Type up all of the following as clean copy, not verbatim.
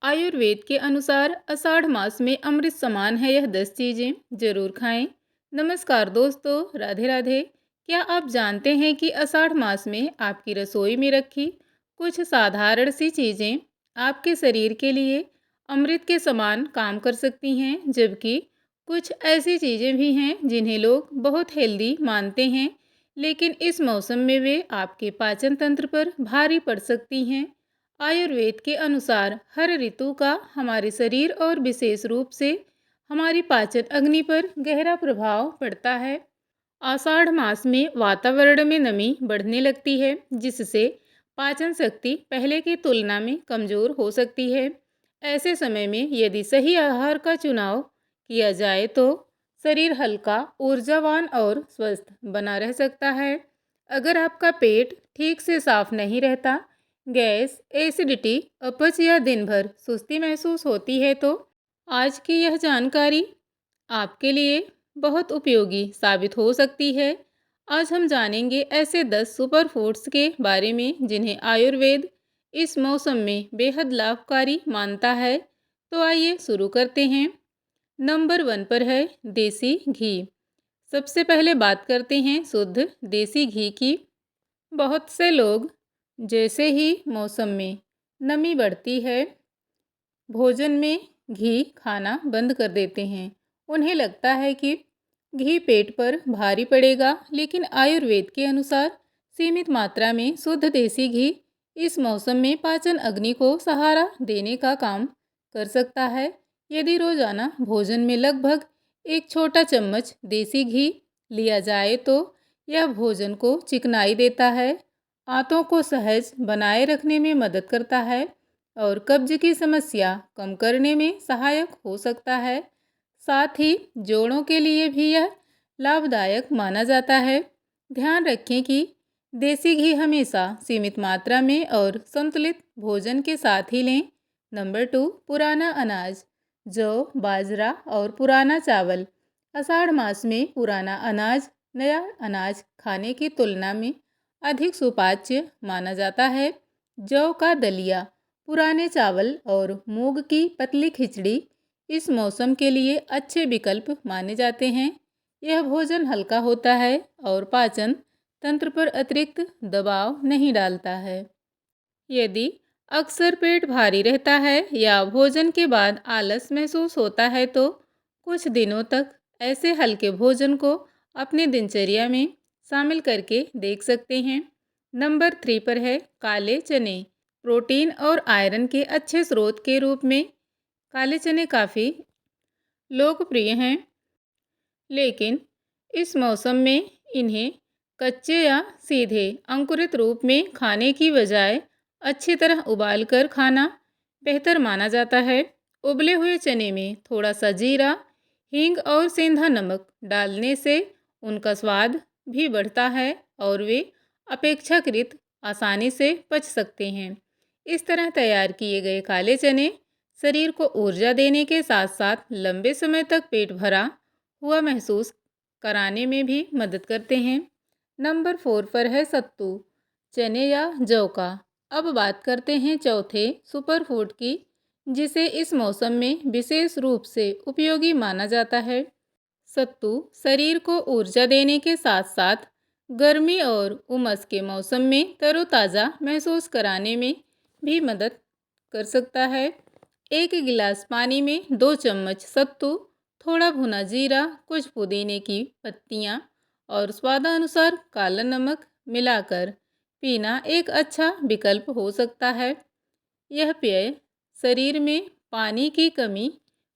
आयुर्वेद के अनुसार आषाढ़ मास में अमृत समान है यह 10 चीजें जरूर खाएं। नमस्कार दोस्तों, राधे राधे। क्या आप जानते हैं कि आषाढ़ मास में आपकी रसोई में रखी कुछ साधारण सी चीजें आपके शरीर के लिए अमृत के समान काम कर सकती हैं, जबकि कुछ ऐसी चीजें भी हैं जिन्हें लोग बहुत हेल्दी मानते हैं, लेकिन इस मौसम में वे आपके पाचन तंत्र पर भारी पड़ सकती हैं। आयुर्वेद के अनुसार हर ऋतु का हमारे शरीर और विशेष रूप से हमारी पाचन अग्नि पर गहरा प्रभाव पड़ता है। आषाढ़ मास में वातावरण में नमी बढ़ने लगती है, जिससे पाचन शक्ति पहले की तुलना में कमजोर हो सकती है। ऐसे समय में यदि सही आहार का चुनाव किया जाए तो शरीर हल्का, ऊर्जावान और स्वस्थ बना रह सकता है। अगर आपका पेट ठीक से साफ नहीं रहता, गैस, एसिडिटी, अपच या दिन भर सुस्ती महसूस होती है, तो आज की यह जानकारी आपके लिए बहुत उपयोगी साबित हो सकती है। आज हम जानेंगे ऐसे 10 सुपर फूड्स के बारे में जिन्हें आयुर्वेद इस मौसम में बेहद लाभकारी मानता है। तो आइए शुरू करते हैं। नंबर 1 पर है देसी घी। सबसे पहले बात करते हैं शुद्ध देसी घी की। बहुत से लोग जैसे ही मौसम में नमी बढ़ती है, भोजन में घी खाना बंद कर देते हैं। उन्हें लगता है कि घी पेट पर भारी पड़ेगा, लेकिन आयुर्वेद के अनुसार सीमित मात्रा में शुद्ध देसी घी इस मौसम में पाचन अग्नि को सहारा देने का काम कर सकता है। यदि रोजाना भोजन में लगभग एक छोटा चम्मच देसी घी लिया जाए तो यह भोजन को चिकनाई देता है, आंतों को सहज बनाए रखने में मदद करता है और कब्ज की समस्या कम करने में सहायक हो सकता है। साथ ही जोड़ों के लिए भी यह लाभदायक माना जाता है। ध्यान रखें कि देसी घी हमेशा सीमित मात्रा में और संतुलित भोजन के साथ ही लें। नंबर 2, पुराना अनाज। जौ, बाजरा और पुराना चावल। आषाढ़ मास में पुराना अनाज नया अनाज खाने की तुलना में अधिक सुपाच्य माना जाता है। जौ का दलिया, पुराने चावल और मूंग की पतली खिचड़ी इस मौसम के लिए अच्छे विकल्प माने जाते हैं। यह भोजन हल्का होता है और पाचन तंत्र पर अतिरिक्त दबाव नहीं डालता है। यदि अक्सर पेट भारी रहता है या भोजन के बाद आलस महसूस होता है, तो कुछ दिनों तक ऐसे हल्के भोजन को अपनी दिनचर्या में शामिल करके देख सकते हैं। नंबर 3 पर है काले चने। प्रोटीन और आयरन के अच्छे स्रोत के रूप में काले चने काफ़ी लोकप्रिय हैं, लेकिन इस मौसम में इन्हें कच्चे या सीधे अंकुरित रूप में खाने की बजाय अच्छी तरह उबाल कर खाना बेहतर माना जाता है। उबले हुए चने में थोड़ा सा जीरा, हींग और सेंधा नमक डालने से उनका स्वाद भी बढ़ता है और वे अपेक्षाकृत आसानी से पच सकते हैं। इस तरह तैयार किए गए काले चने शरीर को ऊर्जा देने के साथ साथ लंबे समय तक पेट भरा हुआ महसूस कराने में भी मदद करते हैं। नंबर 4 पर है सत्तू, चने या जौ का। अब बात करते हैं चौथे सुपर फूड की, जिसे इस मौसम में विशेष रूप से उपयोगी माना जाता है। सत्तू शरीर को ऊर्जा देने के साथ साथ गर्मी और उमस के मौसम में तरोताज़ा महसूस कराने में भी मदद कर सकता है। एक गिलास पानी में 2 चम्मच सत्तू, थोड़ा भुना जीरा, कुछ पुदीने की पत्तियाँ और स्वादानुसार काला नमक मिलाकर पीना एक अच्छा विकल्प हो सकता है। यह पेय शरीर में पानी की कमी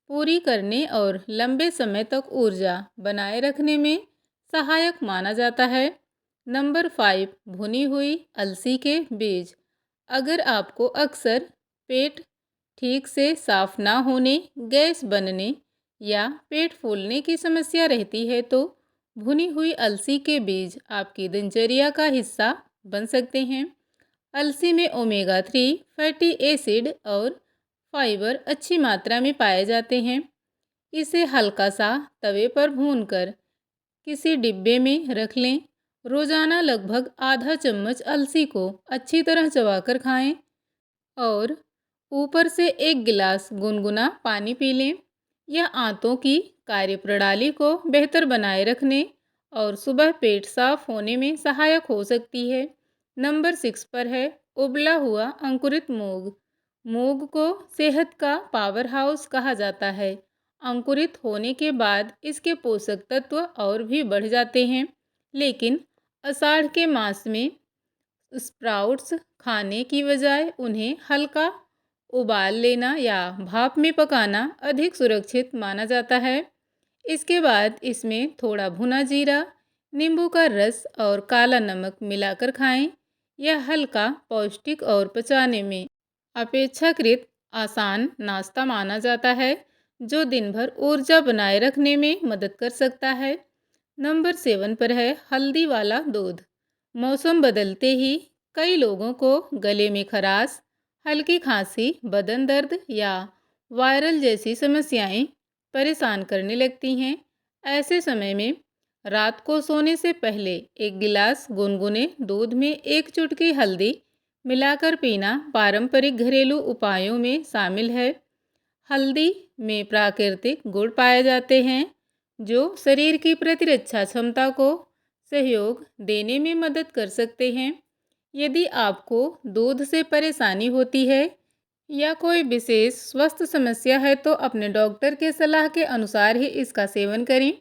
पूरी करने और लंबे समय तक ऊर्जा बनाए रखने में सहायक माना जाता है। नंबर 5, भुनी हुई अलसी के बीज। अगर आपको अक्सर पेट ठीक से साफ ना होने, गैस बनने या पेट फूलने की समस्या रहती है, तो भुनी हुई अलसी के बीज आपकी दिनचर्या का हिस्सा बन सकते हैं। अलसी में ओमेगा 3 फैटी एसिड और फाइबर अच्छी मात्रा में पाए जाते हैं। इसे हल्का सा तवे पर भूनकर किसी डिब्बे में रख लें। रोजाना लगभग आधा चम्मच अलसी को अच्छी तरह चबाकर खाएं और ऊपर से एक गिलास गुनगुना पानी पी लें। यह आंतों की कार्यप्रणाली को बेहतर बनाए रखने और सुबह पेट साफ होने में सहायक हो सकती है। नंबर 6 पर है उबला हुआ अंकुरित मूंग। मूंग को सेहत का पावर हाउस कहा जाता है। अंकुरित होने के बाद इसके पोषक तत्व और भी बढ़ जाते हैं। लेकिन आषाढ़ के मास में स्प्राउट्स खाने की बजाय उन्हें हल्का उबाल लेना या भाप में पकाना अधिक सुरक्षित माना जाता है। इसके बाद इसमें थोड़ा भुना जीरा, नींबू का रस और काला नमक मिलाकर खाएं। यह हल्का, पौष्टिक और पचाने में अपेक्षाकृत आसान नाश्ता माना जाता है, जो दिन भर ऊर्जा बनाए रखने में मदद कर सकता है। नंबर 7 पर है हल्दी वाला दूध। मौसम बदलते ही कई लोगों को गले में खराश, हल्की खांसी, बदन दर्द या वायरल जैसी समस्याएं परेशान करने लगती हैं। ऐसे समय में रात को सोने से पहले एक गिलास गुनगुने दूध में एक चुटकी हल्दी मिलाकर पीना पारंपरिक घरेलू उपायों में शामिल है। हल्दी में प्राकृतिक गुण पाए जाते हैं, जो शरीर की प्रतिरक्षा क्षमता को सहयोग देने में मदद कर सकते हैं। यदि आपको दूध से परेशानी होती है या कोई विशेष स्वास्थ्य समस्या है तो अपने डॉक्टर के सलाह के अनुसार ही इसका सेवन करें।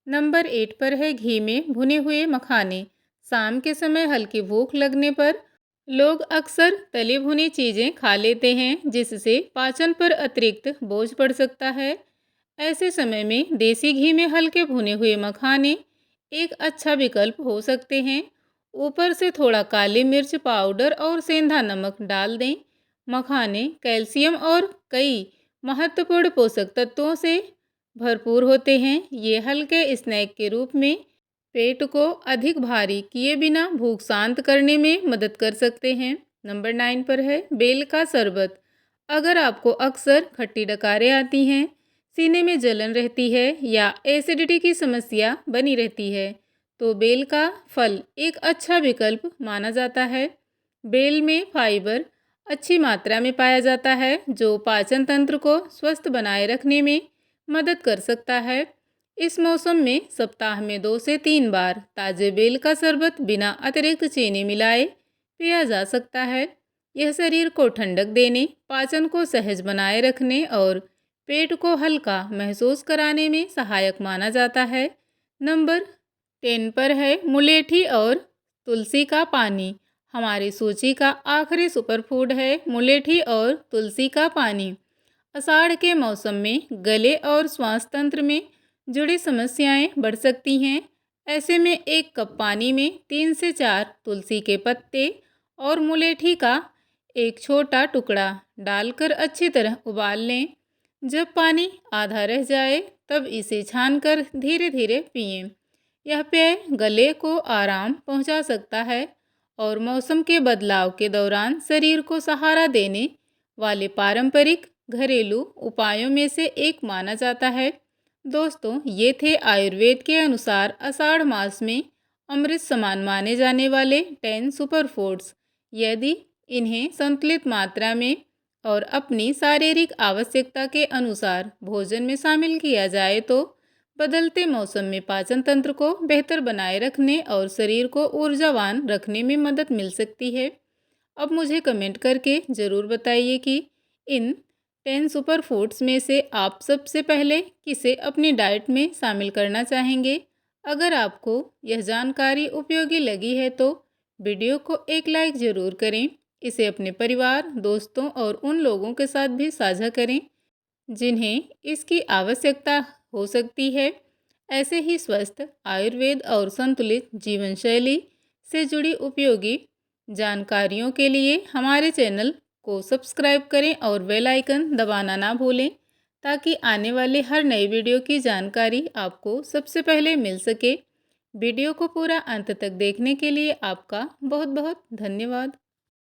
नंबर 8 पर है घी में भुने हुए मखाने। शाम के समय हल्की भूख लगने पर लोग अक्सर तली भुनी चीज़ें खा लेते हैं, जिससे पाचन पर अतिरिक्त बोझ पड़ सकता है। ऐसे समय में देसी घी में हल्के भुने हुए मखाने एक अच्छा विकल्प हो सकते हैं। ऊपर से थोड़ा काली मिर्च पाउडर और सेंधा नमक डाल दें। मखाने कैल्शियम और कई महत्वपूर्ण पोषक तत्वों से भरपूर होते हैं। ये हल्के स्नैक के रूप में पेट को अधिक भारी किए बिना भूख शांत करने में मदद कर सकते हैं। नंबर 9 पर है बेल का शरबत। अगर आपको अक्सर खट्टी डकारें आती हैं, सीने में जलन रहती है या एसिडिटी की समस्या बनी रहती है, तो बेल का फल एक अच्छा विकल्प माना जाता है। बेल में फाइबर अच्छी मात्रा में पाया जाता है, जो पाचन तंत्र को स्वस्थ बनाए रखने में मदद कर सकता है। इस मौसम में सप्ताह में 2 से 3 बार ताजे बेल का शरबत बिना अतिरिक्त चीनी मिलाए पिया जा सकता है। यह शरीर को ठंडक देने, पाचन को सहज बनाए रखने और पेट को हल्का महसूस कराने में सहायक माना जाता है। नंबर 10 पर है मुलेठी और तुलसी का पानी। हमारी सूची का आखिरी सुपरफूड है मुलेठी और तुलसी का पानी। आषाढ़ के मौसम में गले और श्वास तंत्र में जुड़ी समस्याएं बढ़ सकती हैं। ऐसे में एक कप पानी में 3 से 4 तुलसी के पत्ते और मुलेठी का एक छोटा टुकड़ा डालकर अच्छी तरह उबाल लें। जब पानी आधा रह जाए, तब इसे छानकर धीरे धीरे पिएं। यह पेय गले को आराम पहुंचा सकता है और मौसम के बदलाव के दौरान शरीर को सहारा देने वाले पारंपरिक घरेलू उपायों में से एक माना जाता है। दोस्तों, ये थे आयुर्वेद के अनुसार आषाढ़ मास में अमृत समान माने जाने वाले 10 सुपर फूड्स। यदि इन्हें संतुलित मात्रा में और अपनी शारीरिक आवश्यकता के अनुसार भोजन में शामिल किया जाए तो बदलते मौसम में पाचन तंत्र को बेहतर बनाए रखने और शरीर को ऊर्जावान रखने में मदद मिल सकती है। अब मुझे कमेंट करके ज़रूर बताइए कि इन 10 सुपर फूड्स में से आप सबसे पहले किसे अपनी डाइट में शामिल करना चाहेंगे। अगर आपको यह जानकारी उपयोगी लगी है तो वीडियो को एक लाइक ज़रूर करें। इसे अपने परिवार, दोस्तों और उन लोगों के साथ भी साझा करें जिन्हें इसकी आवश्यकता हो सकती है। ऐसे ही स्वस्थ, आयुर्वेद और संतुलित जीवन शैली से जुड़ी उपयोगी जानकारियों के लिए हमारे चैनल को सब्सक्राइब करें और बेल आइकन दबाना ना भूलें, ताकि आने वाले हर नई वीडियो की जानकारी आपको सबसे पहले मिल सके। वीडियो को पूरा अंत तक देखने के लिए आपका बहुत बहुत धन्यवाद।